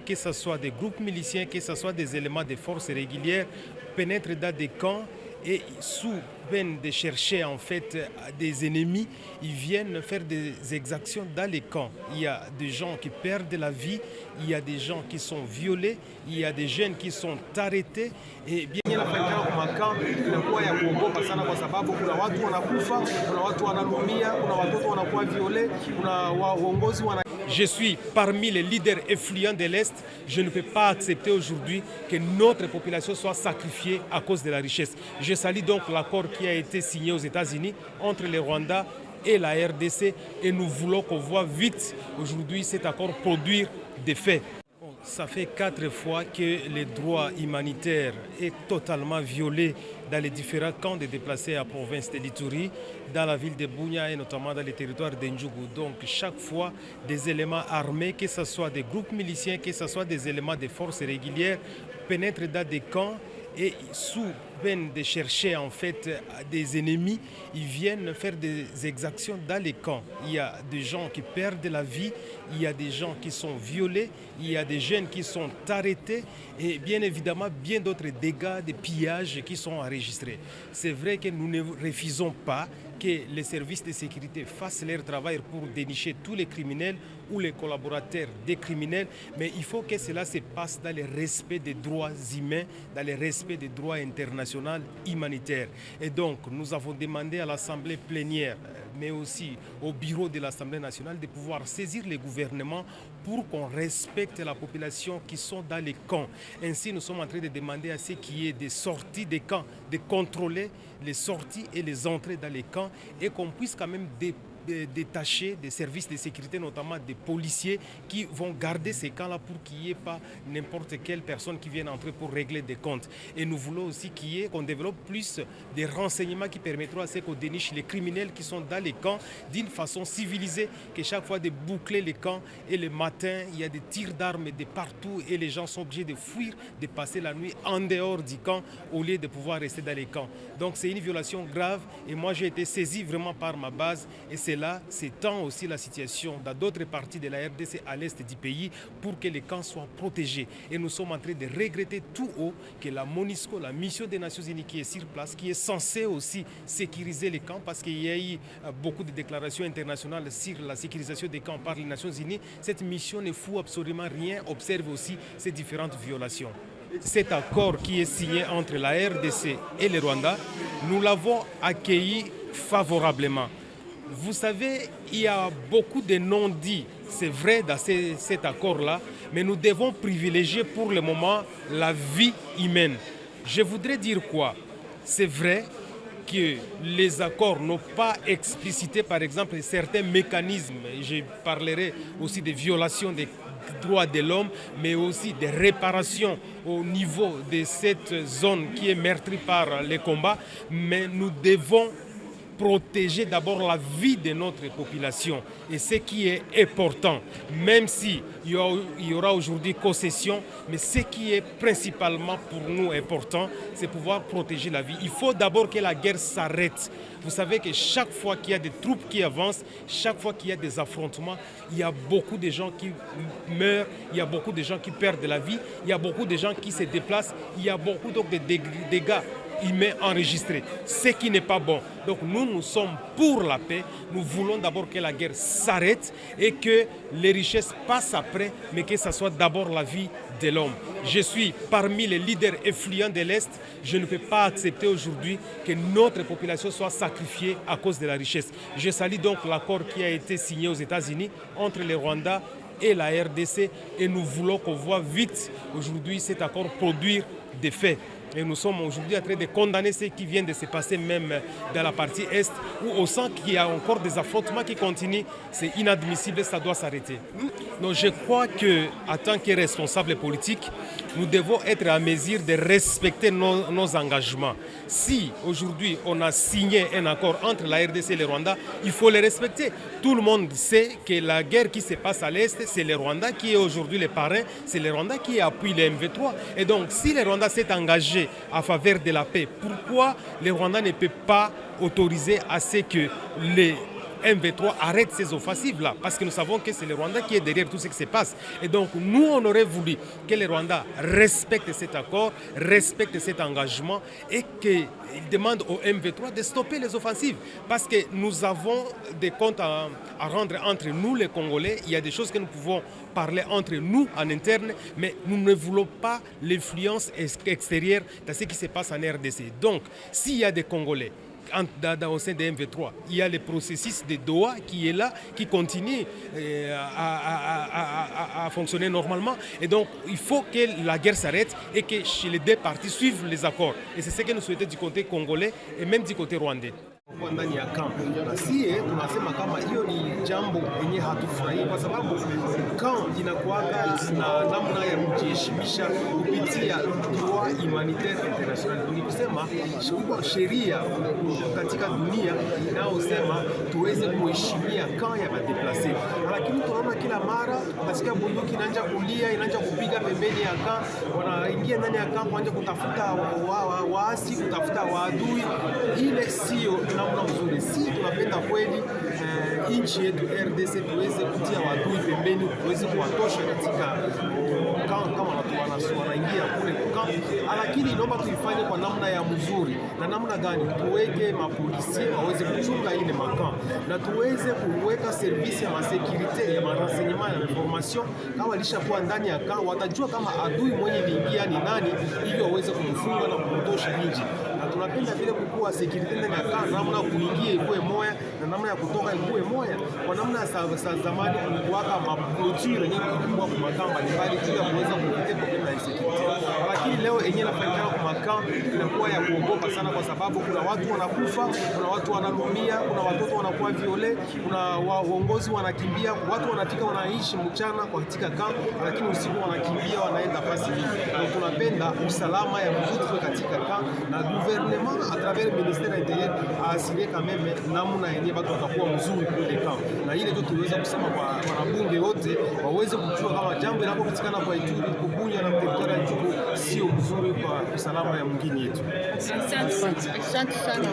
Que ce soit des groupes miliciens, que ce soit des éléments des forces régulières, pénètrent dans des camps et sous peine de chercher en fait des ennemis, ils viennent faire des exactions dans les camps. Il y a des gens qui perdent la vie, il y a des gens qui sont violés, il y a des jeunes qui sont arrêtés et bien je suis parmi les leaders influents de l'Est. Je ne peux pas accepter aujourd'hui que notre population soit sacrifiée à cause de la richesse. Je salue donc l'accord qui a été signé aux États-Unis entre le Rwanda et la RDC et nous voulons qu'on voit vite aujourd'hui cet accord produire des faits. Ça fait 4 fois que les droits humanitaires est totalement violés dans les différents camps de déplacés à la province de l'Ituri, dans la ville de Bunia et notamment dans les territoires d'Endjougou. Donc chaque fois, des éléments armés, que ce soit des groupes miliciens, que ce soit des éléments des forces régulières, pénètrent dans des camps et sous peine de chercher en fait des ennemis, ils viennent faire des exactions dans les camps. Il y a des gens qui perdent la vie, il y a des gens qui sont violés, il y a des jeunes qui sont arrêtés et bien évidemment bien d'autres dégâts, des pillages qui sont enregistrés. C'est vrai que nous ne refusons pas que les services de sécurité fassent leur travail pour dénicher tous les criminels ou les collaborateurs des criminels, mais il faut que cela se passe dans le respect des droits humains, dans le respect des droits internationaux humanitaires. Et donc, nous avons demandé à l'Assemblée plénière, mais aussi au bureau de l'Assemblée nationale, de pouvoir saisir le gouvernement pour qu'on respecte la population qui sont dans les camps. Ainsi, nous sommes en train de demander à ceux qui est des sorties des camps, de contrôler les sorties et les entrées dans les camps et qu'on puisse quand même détacher des services de sécurité, notamment des policiers qui vont garder ces camps-là pour qu'il n'y ait pas n'importe quelle personne qui vienne entrer pour régler des comptes. Et nous voulons aussi qu'on développe plus des renseignements qui permettront à ce qu'on déniche les criminels qui sont dans les camps d'une façon civilisée, que chaque fois de boucler les camps et le matin, il y a des tirs d'armes de partout et les gens sont obligés de fuir, de passer la nuit en dehors du camp au lieu de pouvoir rester dans les camps. Donc c'est une violation grave et moi j'ai été saisi vraiment par ma base et cela s'étend aussi la situation dans d'autres parties de la RDC à l'est du pays pour que les camps soient protégés. Et nous sommes en train de regretter tout haut que la MONUSCO, la mission des Nations Unies qui est sur place, qui est censée aussi sécuriser les camps parce qu'il y a eu beaucoup de déclarations internationales sur la sécurisation des camps par les Nations Unies, cette mission ne fout absolument rien, observe aussi ces différentes violations. Cet accord qui est signé entre la RDC et le Rwanda, nous l'avons accueilli favorablement. Vous savez, il y a beaucoup de non-dits, c'est vrai dans cet accord-là, mais nous devons privilégier pour le moment la vie humaine. Je voudrais dire quoi? C'est vrai que les accords n'ont pas explicité, par exemple, certains mécanismes. Je parlerai aussi des violations des droits de l'homme, mais aussi des réparations au niveau de cette zone qui est meurtrie par les combats. Mais nous devons protéger d'abord la vie de notre population. Et ce qui est important, même s'il y aura aujourd'hui concession, mais ce qui est principalement pour nous important, c'est pouvoir protéger la vie. Il faut d'abord que la guerre s'arrête. Vous savez que chaque fois qu'il y a des troupes qui avancent, chaque fois qu'il y a des affrontements, il y a beaucoup de gens qui meurent, il y a beaucoup de gens qui perdent la vie, il y a beaucoup de gens qui se déplacent, il y a beaucoup donc de dégâts humains enregistrés, ce qui n'est pas bon. Donc nous sommes pour la paix, nous voulons d'abord que la guerre s'arrête et que les richesses passent après, mais que ce soit d'abord la vie de l'homme. Je suis parmi les leaders influents de l'Est, je ne peux pas accepter aujourd'hui que notre population soit sacrifiée à cause de la richesse. Je salue donc l'accord qui a été signé aux États-Unis entre le Rwanda et la RDC et nous voulons qu'on voit vite aujourd'hui cet accord produire des faits. Et nous sommes aujourd'hui en train de condamner ce qui vient de se passer même dans la partie Est, où on sent qu'il y a encore des affrontements qui continuent. C'est inadmissible, ça doit s'arrêter. Donc je crois qu'en tant que responsables politiques, nous devons être à mesure de respecter nos engagements. Si aujourd'hui on a signé un accord entre la RDC et le Rwanda, il faut le respecter. Tout le monde sait que la guerre qui se passe à l'Est, c'est le Rwanda qui est aujourd'hui le parrain, c'est le Rwanda qui appuie le MV3. Et donc si le Rwanda s'est engagé en faveur de la paix, pourquoi le Rwanda ne peut pas autoriser à ce que les M23 arrête ces offensives-là, parce que nous savons que c'est le Rwanda qui est derrière tout ce qui se passe. Et donc, nous, on aurait voulu que le Rwanda respecte cet accord, respecte cet engagement et qu'il demande au M23 de stopper les offensives. Parce que nous avons des comptes à rendre entre nous, les Congolais. Il y a des choses que nous pouvons parler entre nous en interne, mais nous ne voulons pas l'influence extérieure de ce qui se passe en RDC. Donc, s'il y a des Congolais au sein de M23, il y a le processus de Doha qui est là, qui continue à fonctionner normalement. Et donc, il faut que la guerre s'arrête et que chez les deux parties suivent les accords. Et c'est ce que nous souhaitons du côté congolais et même du côté rwandais. Ndani ya kambi na sie tunasema kama hiyo ni jambo yenye hatufurahii, kwa sababu kambi inakuaga na namna ya kujiheshimisha kupitia droit humanitaire international. Ni kusema sheria katika dunia inayosema tuweze kuheshimia kambi ya madeplase, lakini tunaona kila mara katika bunduki inaanza kulia, inaanza kupiga pembeni ya kambi, wanaingia ndani ya kambi wanaanza kutafuta waasi, kutafuta waadui. Ile sio namna nzuri. Si tunapenda kweli nchi yetu RDC tuweze kutia wadui pembeni, tuweze kuwatosha katika kama watu wanaingia kule kambi, lakini inaomba tuifanye kwa namna ya mzuri. Na namna gani? Tuweke mapolisi waweze kuchunga ile makambi na tuweze kuweka service ya masekirite ya marenseignement ya information. Kama walishakuwa ndani ya kambi, watajua kama adui mwenye kuingia ni nani, ili waweze kumfunga na kumtosha nje. Na tunapenda vile kukua security ndani ya kambi, namna kuingia ikuwe moya na namna ya kutoka ikuwe moya. Kwa namna ya zamani kulikuwaka maproture nyingi kulikuwa kwa makambi mbalimbali ili kuweza kufikia problema ya security. Lakini leo yenyewe inafanyika kwa makambi inakuwa ya kuogopa sana, kwa sababu kuna watu wanakufa, kuna watu wanalumia, kuna watoto wanakuwa viole, kuna waongozi wanakimbia, watu wanafika wanaishi mchana katika kambi, lakini usiku wanakimbia wanaenda fasi nyingi. Na tunapenda usalama ya mzuri katika kambi na gouvernement à travers le ministère de l'Intérieur a assuré quand même namna yenye watu watakuwa mzuri kule kambi. Na ile ndio tuweza kusema kwa wanabunge wote waweze kujua kama jambo linapopatikana kwa Ituri, Kubunya na teritoria ya Jugu sio mzuri kwa usalama ya mwingine yetu. Asante sana.